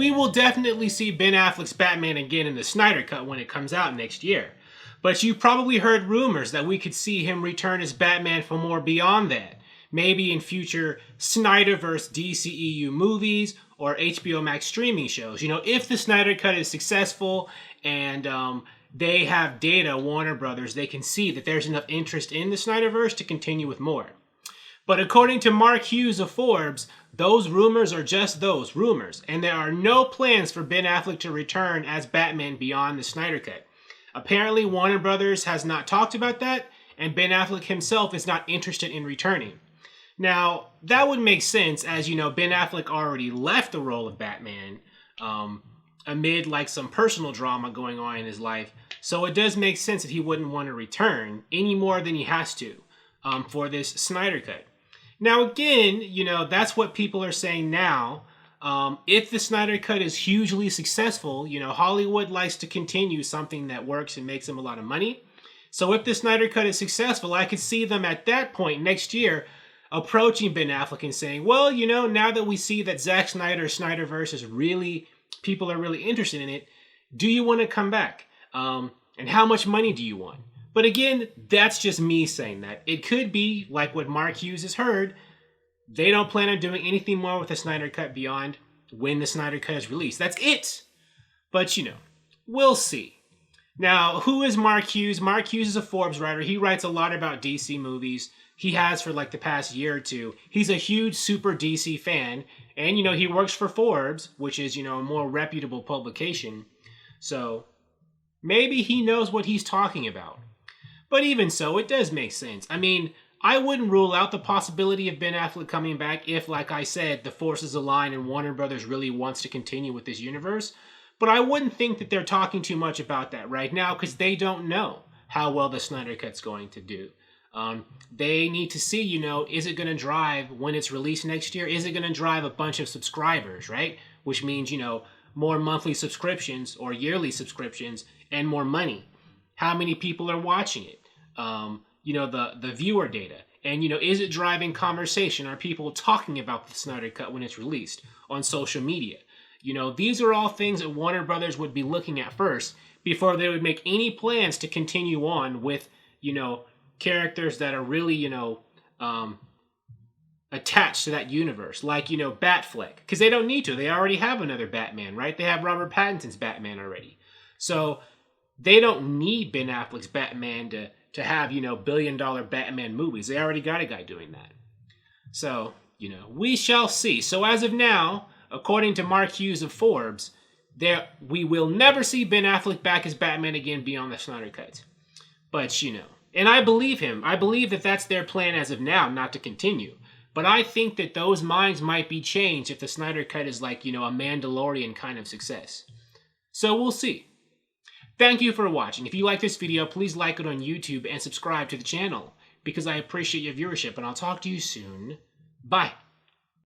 we will definitely see Ben Affleck's Batman again in the Snyder Cut when it comes out next year. But you probably heard rumors that we could see him return as Batman for more beyond that. Maybe in future Snyderverse DCEU movies or HBO Max streaming shows. You know, if the Snyder Cut is successful and they have data, Warner Brothers, they can see that there's enough interest in the Snyderverse to continue with more. But according to Mark Hughes of Forbes, those rumors are just those, rumors, and there are no plans for Ben Affleck to return as Batman beyond the Snyder Cut. Apparently, Warner Brothers has not talked about that, and Ben Affleck himself is not interested in returning. Now, that would make sense, as you know, Ben Affleck already left the role of Batman amid like some personal drama going on in his life, so it does make sense that he wouldn't want to return any more than he has to for this Snyder Cut. Now, again, you know, that's what people are saying now. If the Snyder Cut is hugely successful, you know, Hollywood likes to continue something that works and makes them a lot of money. So if the Snyder Cut is successful, I could see them at that point next year approaching Ben Affleck and saying, well, you know, now that we see that Zack Snyder's Snyderverse is really, people are really interested in it, do you want to come back? And how much money do you want? But again, that's just me saying that. It could be, like what Mark Hughes has heard, they don't plan on doing anything more with the Snyder Cut beyond when the Snyder Cut is released. That's it. But, you know, we'll see. Now, who is Mark Hughes? Mark Hughes is a Forbes writer. He writes a lot about DC movies. He has for like the past year or two. He's a huge super DC fan. And, you know, he works for Forbes, which is, you know, a more reputable publication. So maybe he knows what he's talking about. But even so, it does make sense. I mean, I wouldn't rule out the possibility of Ben Affleck coming back if, like I said, the forces align and Warner Brothers really wants to continue with this universe. But I wouldn't think that they're talking too much about that right now because they don't know how well the Snyder Cut's going to do. They need to see, you know, is it going to drive, when it's released next year, is it going to drive a bunch of subscribers, right? Which means, you know, more monthly subscriptions or yearly subscriptions and more money. How many people are watching it? You know, the viewer data. And, you know, is it driving conversation? Are people talking about the Snyder Cut when it's released on social media? You know, these are all things that Warner Brothers would be looking at first before they would make any plans to continue on with, you know, characters that are really, you know, attached to that universe. Like, you know, Batfleck. Because they don't need to. They already have another Batman, right? They have Robert Pattinson's Batman already. So they don't need Ben Affleck's Batman to have, you know, billion-dollar Batman movies. They already got a guy doing that. So, you know, we shall see. So as of now, according to Mark Hughes of Forbes, we will never see Ben Affleck back as Batman again beyond the Snyder Cut. But, you know, and I believe him. I believe that that's their plan as of now, not to continue. But I think that those minds might be changed if the Snyder Cut is like, you know, a Mandalorian kind of success. So we'll see. Thank you for watching. If you like this video, please like it on YouTube and subscribe to the channel because I appreciate your viewership, and I'll talk to you soon. Bye.